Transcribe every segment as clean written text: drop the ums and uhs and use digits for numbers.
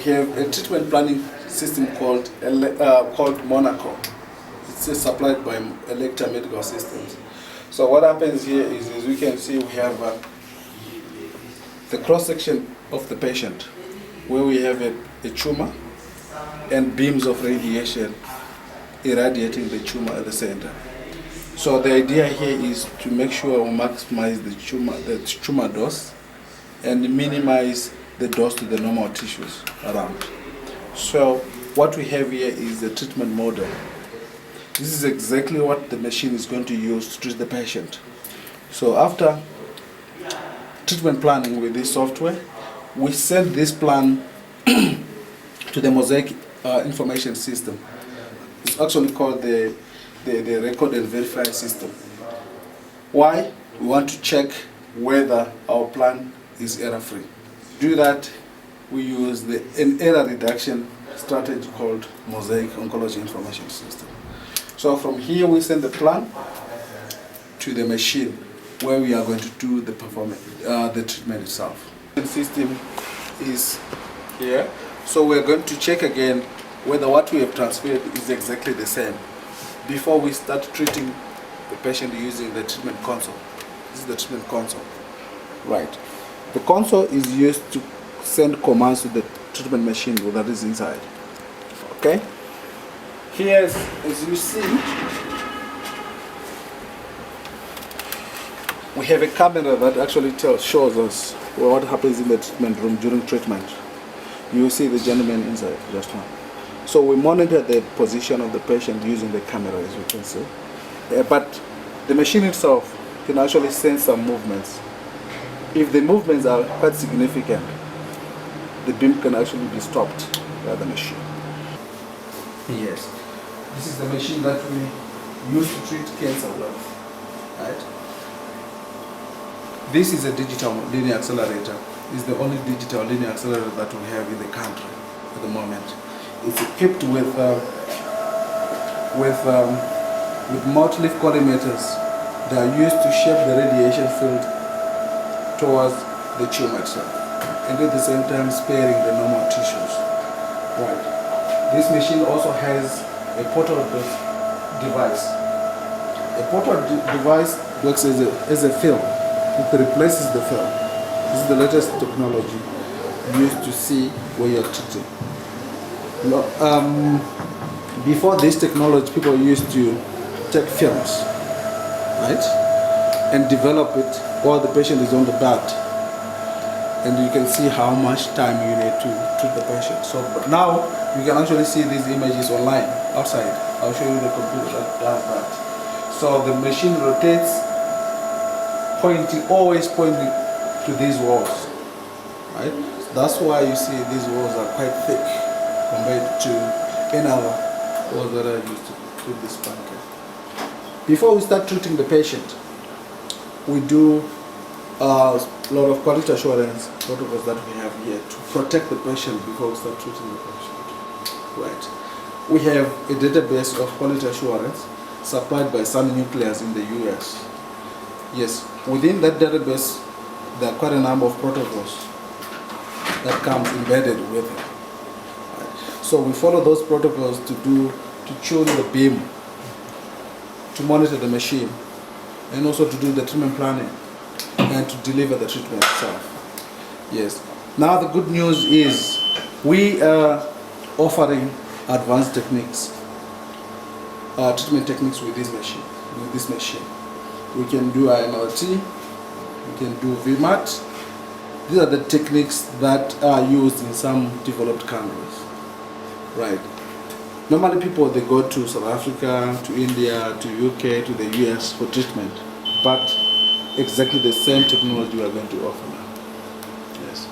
have a treatment planning system called Monaco. It's supplied by Electra Medical Systems. So what happens here is, as we can see, we have the cross-section of the patient, where we have a tumor and beams of radiation irradiating the tumor at the center. So the idea here is to make sure we maximize the tumor dose and minimize the dose to the normal tissues around. So what we have here is the treatment model. This is exactly what the machine is going to use to treat the patient. So after treatment planning with this software, we send this plan to the Mosaic information system. It's actually called the record and verify system. Why? We want to check whether our plan is error-free. To do that, we use an error reduction strategy called Mosaic Oncology Information System. So from here we send the plan to the machine where we are going to do the treatment itself. The system is here, so we're going to check again whether what we have transferred is exactly the same before we start treating the patient using the treatment console. This is the treatment console. Right. The console is used to send commands to the treatment machine that is inside. Okay? Here, as you see, we have a camera that actually shows us what happens in the treatment room during treatment. You see the gentleman inside just now. So we monitor the position of the patient using the camera, as you can see. But the machine itself can actually sense some movements. If the movements are quite significant, the beam can actually be stopped by the machine. Yes, this is the machine that we use to treat cancer with. Right? This is a digital linear accelerator. It's the only digital linear accelerator that we have in the country at the moment. It's equipped with multi-leaf collimators that are used to shape the radiation field towards the tumor itself, and at the same time sparing the normal tissues. Right. This machine also has a portal device. A portal device works as a film. It replaces the film. This is the latest technology used to see where you're treating. Before this technology, people used to take films, right, and develop it while the patient is on the bed, and you can see how much time you need to treat the patient. So but now you can actually see these images online outside. I'll show you the computer that does that. So the machine rotates, always pointing to these walls, right? So that's why you see these walls are quite thick compared to any other walls that are used to treat this pancreas. Before we start treating the patient, we do a lot of quality assurance protocols that we have here to protect the patient before we start treating the patient. Right. We have a database of quality assurance supplied by Sun Nucleus in the US. Yes, within that database, there are quite a number of protocols that comes embedded with it. So we follow those protocols to tune the beam, to monitor the machine, and also to do the treatment planning and to deliver the treatment itself. Yes. Now the good news is we are offering advanced techniques, treatment techniques with this machine. We can do IMLT, we can do VMAT. These are the techniques that are used in some developed countries. Right. Normally people, they go to South Africa, to India, to UK, to the US for treatment, but exactly the same technology we are going to offer now. Yes.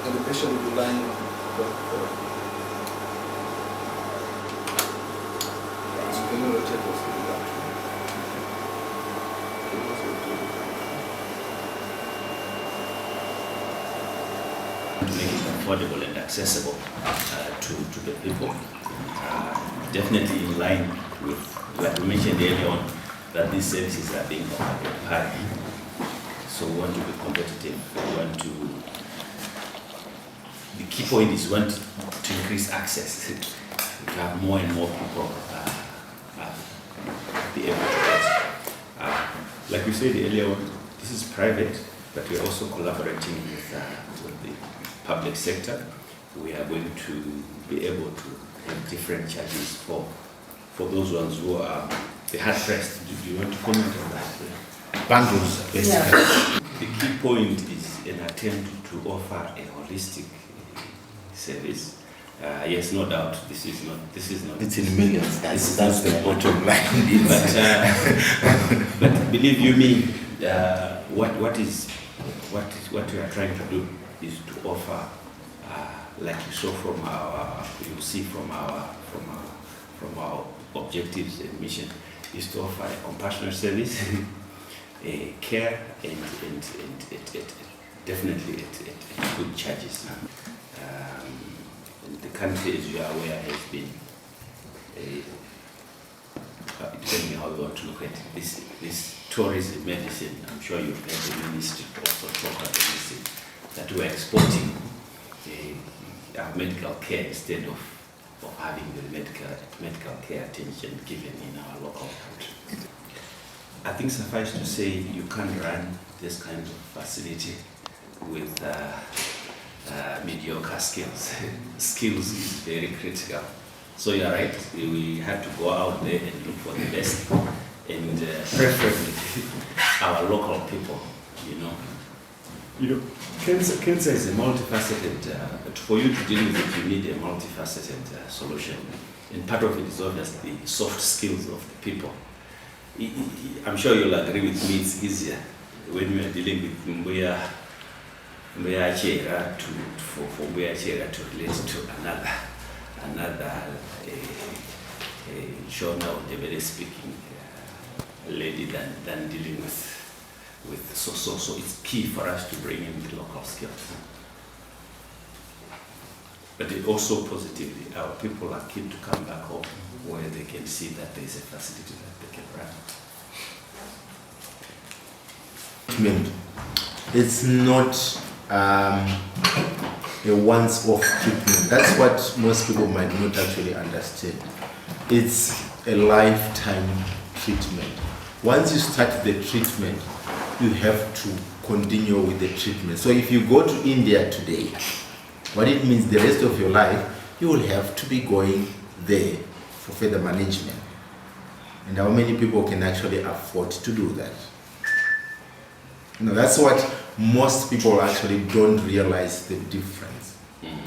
And the patient will be lying to make it affordable and accessible to the people. Definitely in line with, like we mentioned earlier on, that these services are being offered at high. So we want to be competitive. We want to key point is we want to increase access, to have more and more people be able to get. Like we said earlier on, this is private, but we're also collaborating with the public sector. We are going to be able to have different charges for those ones who are the hard pressed. Do you want to comment on that? Bundles, basically. Yeah. The key point is an attempt to offer a holistic service. Yes, no doubt. This is not. It's in millions. That's the bottom line. But believe you me, what we are trying to do is to offer, like you saw from our objectives and mission, is to offer a compassionate service, a care, and definitely at good charges. The country, as you are aware, has been, depending how you want to look at it, this tourism medicine. I'm sure you've heard the ministry also talk about this, that we're exporting our medical care instead of having the medical care attention given in our local country. I think suffice to say, you can't run this kind of facility with mediocre skills. Skills is very critical. So you're right, we have to go out there and look for the best, and preferably our local people, Cancer is a multifaceted, but for you to deal with it, you need a multifaceted solution. And part of it is obviously the soft skills of the people. I'm sure you'll agree with me, it's easier when we are dealing with Mbuya Chera for Mbuya Chera to relate to another Shona or Jebele speaking lady than dealing with so it's key for us to bring in the local skills. But it also positively, our people are keen to come back home where they can see that there is a facility that they can run. It's not a once-off treatment. That's what most people might not actually understand. It's a lifetime treatment. Once you start the treatment, you have to continue with the treatment. So if you go to India today, what it means the rest of your life, you will have to be going there for further management. And how many people can actually afford to do that? That's what most people actually don't realize the difference.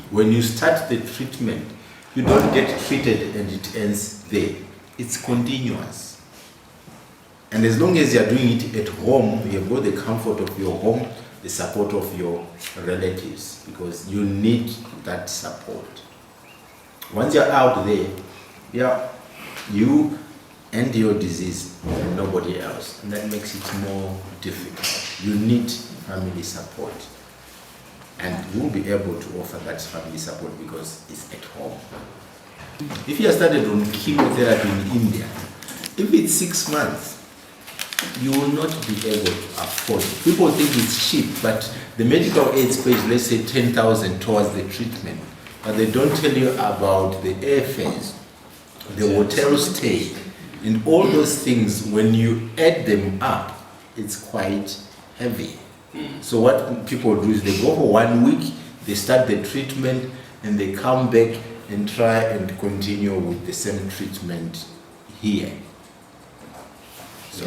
When you start the treatment, you don't get treated and it ends there. It's continuous. And as long as you are doing it at home, you have got the comfort of your home, the support of your relatives, because you need that support. Once you're out there, you and your disease and nobody else, and that makes it more difficult. You need family support, and we'll be able to offer that family support because it's at home. If you are started on chemotherapy in India, if it's 6 months, you will not be able to afford it. People think it's cheap, but the medical aid pays, let's say 10,000 towards the treatment, but they don't tell you about the airfares, the hotel stay, and all those things. When you add them up, it's quite heavy. So what people do is they go for 1 week, they start the treatment, and they come back and try and continue with the same treatment here. So